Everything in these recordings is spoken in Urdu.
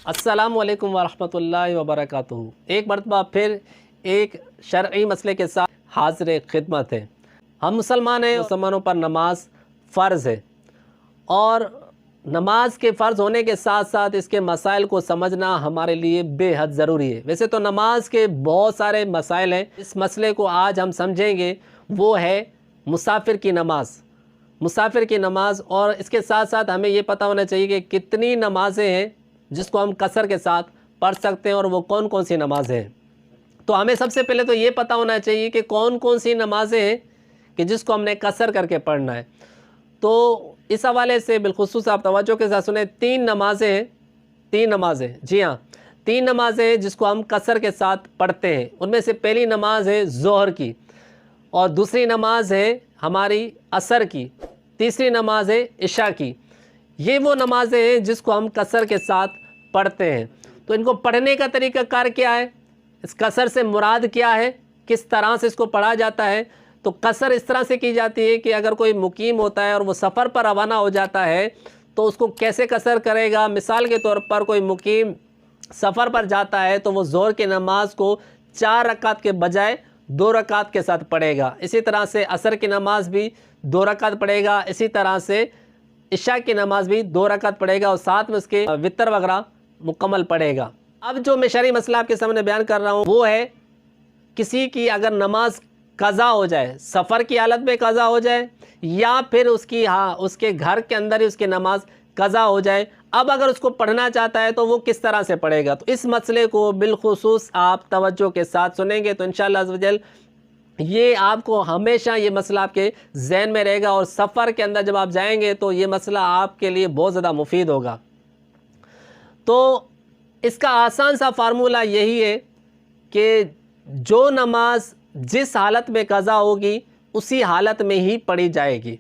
السلام علیکم ورحمۃ اللہ وبرکاتہ۔ ایک مرتبہ پھر ایک شرعی مسئلے کے ساتھ حاضر خدمت ہے۔ ہم مسلمان ہیں، مسلمانوں پر نماز فرض ہے، اور نماز کے فرض ہونے کے ساتھ ساتھ اس کے مسائل کو سمجھنا ہمارے لیے بے حد ضروری ہے۔ ویسے تو نماز کے بہت سارے مسائل ہیں، اس مسئلے کو آج ہم سمجھیں گے، وہ ہے مسافر کی نماز۔ مسافر کی نماز، اور اس کے ساتھ ساتھ ہمیں یہ پتہ ہونا چاہیے کہ کتنی نمازیں ہیں جس کو ہم قصر کے ساتھ پڑھ سکتے ہیں، اور وہ کون کون سی نمازیں ہیں۔ تو ہمیں سب سے پہلے تو یہ پتہ ہونا چاہیے کہ کون کون سی نمازیں ہیں کہ جس کو ہم نے قصر کر کے پڑھنا ہے۔ تو اس حوالے سے بالخصوص آپ توجہ کے ساتھ سنیں، تین نمازیں، جی ہاں، تین نمازیں ہیں جس کو ہم قصر کے ساتھ پڑھتے ہیں۔ ان میں سے پہلی نماز ہے ظہر کی، اور دوسری نماز ہے ہماری عصر کی، تیسری نماز ہے عشاء کی۔ یہ وہ نمازیں ہیں جس کو ہم قصر کے ساتھ پڑھتے ہیں۔ تو ان کو پڑھنے کا طریقہ کار کیا ہے، اس قصر سے مراد کیا ہے، کس طرح سے اس کو پڑھا جاتا ہے؟ تو قصر اس طرح سے کی جاتی ہے کہ اگر کوئی مقیم ہوتا ہے اور وہ سفر پر روانہ ہو جاتا ہے تو اس کو کیسے قصر کرے گا؟ مثال کے طور پر کوئی مقیم سفر پر جاتا ہے تو وہ ظہر کی نماز کو 4 رکعت کے بجائے 2 رکعت کے ساتھ پڑھے گا۔ اسی طرح سے عصر کی نماز بھی 2 رکعت پڑھے گا، اسی طرح سے عشاء کی نماز بھی 2 رکعت پڑھے گا، اور ساتھ میں اس کے وتر وغیرہ مکمل پڑھے گا۔ اب جو میں شرعی مسئلہ آپ کے سامنے بیان کر رہا ہوں وہ ہے، کسی کی اگر نماز قضا ہو جائے، سفر کی حالت میں قضا ہو جائے، یا پھر اس کے گھر کے اندر ہی اس کی نماز قضا ہو جائے، اب اگر اس کو پڑھنا چاہتا ہے تو وہ کس طرح سے پڑھے گا؟ تو اس مسئلے کو بالخصوص آپ توجہ کے ساتھ سنیں گے تو انشاءاللہ عز و جل یہ آپ کو ہمیشہ یہ مسئلہ آپ کے ذہن میں رہے گا، اور سفر کے اندر جب آپ جائیں گے تو یہ مسئلہ آپ کے لیے بہت زیادہ مفید ہوگا۔ تو اس کا آسان سا فارمولہ یہی ہے کہ جو نماز جس حالت میں قضا ہوگی اسی حالت میں ہی پڑھی جائے گی۔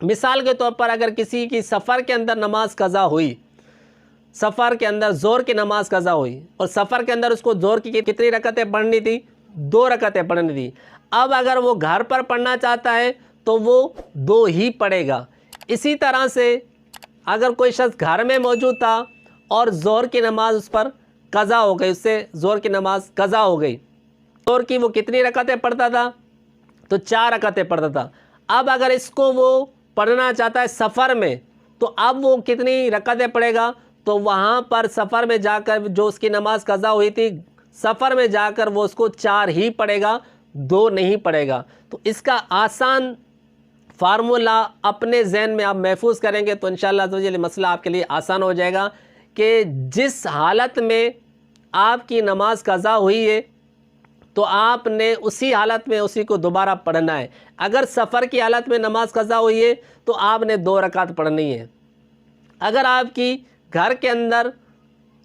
مثال کے طور پر اگر کسی کی سفر کے اندر نماز قضا ہوئی، سفر کے اندر ظہر کی نماز قضا ہوئی، اور سفر کے اندر اس کو ظہر کی کتنی رکعتیں پڑھنی تھی؟ 2 رکعتیں پڑھنی تھی۔ اب اگر وہ گھر پر پڑھنا چاہتا ہے تو وہ 2 ہی پڑھے گا۔ اسی طرح سے اگر کوئی شخص گھر میں موجود تھا اور ظہر کی نماز اس پر قضا ہو گئی، اس سے ظہر کی نماز قضا ہو گئی، ظہر کی وہ کتنی رکعتیں پڑھتا تھا؟ تو 4 رکعتیں پڑھتا تھا۔ اب اگر اس کو وہ پڑھنا چاہتا ہے سفر میں، تو اب وہ کتنی رکعتیں پڑھے گا؟ تو وہاں پر سفر میں جا کر جو اس کی نماز قضا ہوئی تھی، سفر میں جا کر وہ اس کو 4 ہی پڑھے گا، 2 نہیں پڑھے گا۔ تو اس کا آسان فارمولہ اپنے ذہن میں آپ محفوظ کریں گے تو انشاءاللہ عز و جل مسئلہ آپ کے لیے آسان ہو جائے گا کہ جس حالت میں آپ کی نماز قضا ہوئی ہے تو آپ نے اسی حالت میں اسی کو دوبارہ پڑھنا ہے۔ اگر سفر کی حالت میں نماز قضا ہوئی ہے تو آپ نے 2 رکعت پڑھنی ہے۔ اگر آپ کی گھر کے اندر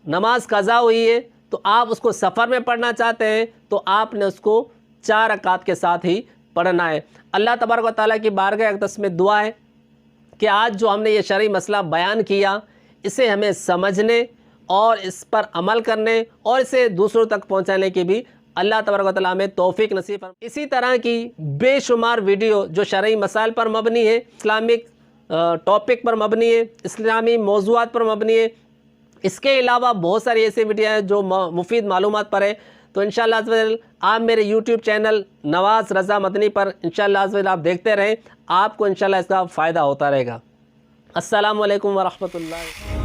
نماز قضا ہوئی ہے تو آپ اس کو سفر میں پڑھنا چاہتے ہیں تو آپ نے اس کو 4 رکعت کے ساتھ ہی پڑھنا ہے۔ اللہ تبارک و تعالیٰ کی بارگاہ اقدس میں دعا ہے کہ آج جو ہم نے یہ شرعی مسئلہ بیان کیا، اسے ہمیں سمجھنے اور اس پر عمل کرنے اور اسے دوسروں تک پہنچانے کی بھی اللہ تبارک و تعالیٰ ہمیں توفیق نصیب فرمائے۔ اسی طرح کی بے شمار ویڈیو جو شرعی مسائل پر مبنی ہے، اسلامک ٹاپک پر مبنی ہے، اسلامی موضوعات پر مبنی ہے، اس کے علاوہ بہت ساری ایسی ویڈیو ہیں جو مفید معلومات پر ہے، تو انشاءاللہ عز و جل آپ میرے یوٹیوب چینل نواز رضا مدنی پر انشاءاللہ عز و جل آپ دیکھتے رہیں، آپ کو انشاءاللہ اس کا فائدہ ہوتا رہے گا۔ السلام علیکم ورحمۃ اللہ۔